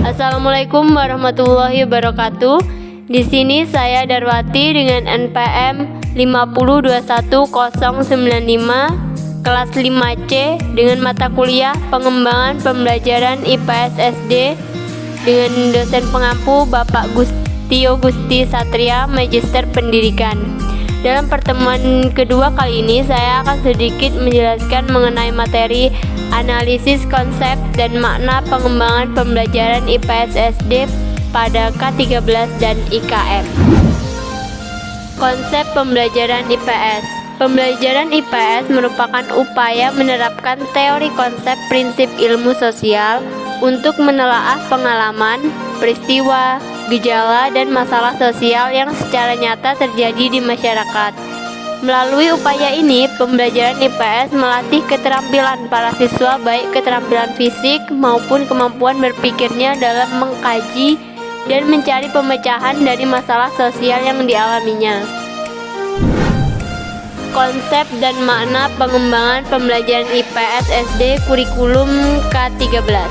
Assalamualaikum warahmatullahi wabarakatuh. Di sini saya Darwati dengan NPM 5021095 kelas 5C dengan mata kuliah Pengembangan Pembelajaran IPS SD dengan dosen pengampu Bapak Tio Gusti Satria, Magister Pendidikan. Dalam pertemuan kedua kali ini saya akan sedikit menjelaskan mengenai materi analisis konsep dan makna pengembangan pembelajaran IPS SD pada K13 dan IKM. Konsep pembelajaran IPS. Pembelajaran IPS merupakan upaya menerapkan teori konsep prinsip ilmu sosial untuk menelaah pengalaman, peristiwa, gejala, dan masalah sosial yang secara nyata terjadi di masyarakat. Melalui upaya ini, pembelajaran IPS melatih keterampilan para siswa, baik keterampilan fisik maupun kemampuan berpikirnya dalam mengkaji dan mencari pemecahan dari masalah sosial yang dialaminya. Konsep dan makna pengembangan pembelajaran IPS SD kurikulum K13.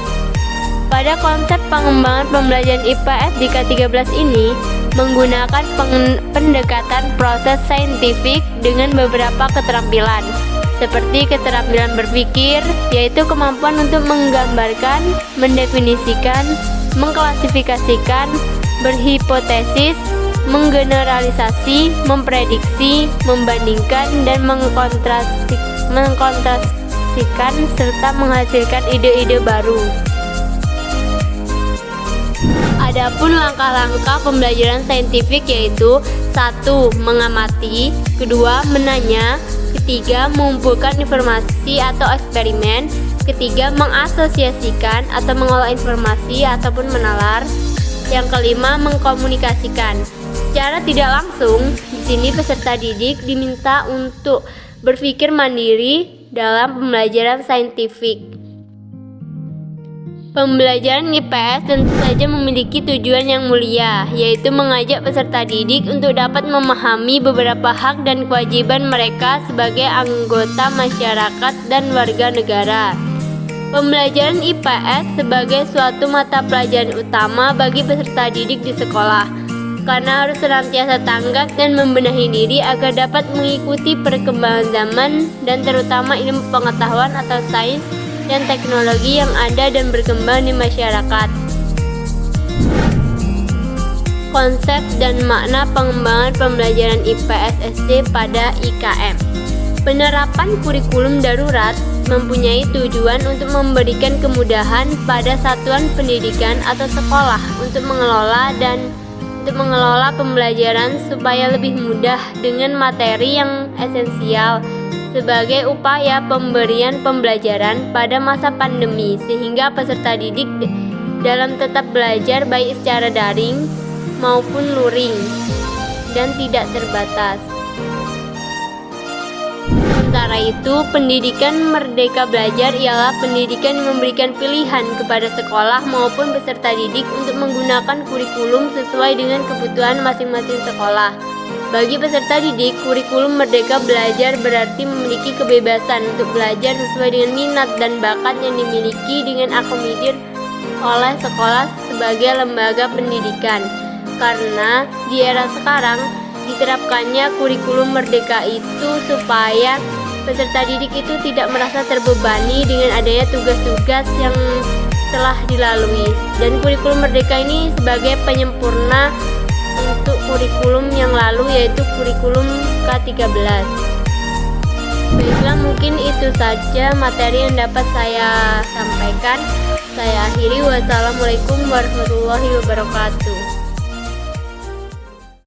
Pada konsep pengembangan pembelajaran IPS di K13 ini menggunakan pendekatan proses saintifik dengan beberapa keterampilan, seperti keterampilan berpikir, yaitu kemampuan untuk menggambarkan, mendefinisikan, mengklasifikasikan, berhipotesis, menggeneralisasi, memprediksi, membandingkan, dan mengkontrastasikan serta menghasilkan ide-ide baru. Adapun langkah-langkah pembelajaran saintifik yaitu 1. Mengamati, 2. Menanya, 3. Mengumpulkan informasi atau eksperimen, 3. Mengasosiasikan atau mengolah informasi ataupun menalar, yang kelima mengkomunikasikan. Secara tidak langsung, di sini peserta didik diminta untuk berpikir mandiri dalam pembelajaran saintifik. Pembelajaran IPS tentu saja memiliki tujuan yang mulia, yaitu mengajak peserta didik untuk dapat memahami beberapa hak dan kewajiban mereka sebagai anggota masyarakat dan warga negara. Pembelajaran IPS sebagai suatu mata pelajaran utama bagi peserta didik di sekolah, karena harus senantiasa tanggap dan membenahi diri agar dapat mengikuti perkembangan zaman dan terutama ilmu pengetahuan atau sains dan teknologi yang ada dan berkembang di masyarakat. Konsep dan makna pengembangan pembelajaran IPS SD pada IKM. Penerapan kurikulum darurat mempunyai tujuan untuk memberikan kemudahan pada satuan pendidikan atau sekolah untuk mengelola pembelajaran supaya lebih mudah dengan materi yang esensial sebagai upaya pemberian pembelajaran pada masa pandemi, sehingga peserta didik dalam tetap belajar baik secara daring maupun luring dan tidak terbatas. Sementara itu, pendidikan merdeka belajar ialah pendidikan yang memberikan pilihan kepada sekolah maupun peserta didik untuk menggunakan kurikulum sesuai dengan kebutuhan masing-masing sekolah. Bagi peserta didik, kurikulum merdeka belajar berarti memiliki kebebasan untuk belajar sesuai dengan minat dan bakat yang dimiliki dengan akomodir oleh sekolah sebagai lembaga pendidikan. Karena di era sekarang diterapkannya kurikulum merdeka itu supaya peserta didik itu tidak merasa terbebani dengan adanya tugas-tugas yang telah dilalui, dan kurikulum merdeka ini sebagai penyempurna untuk kurikulum yang lalu, yaitu kurikulum K13. Baiklah, mungkin itu saja materi yang dapat saya sampaikan. Saya akhiri. Wassalamualaikum warahmatullahi wabarakatuh.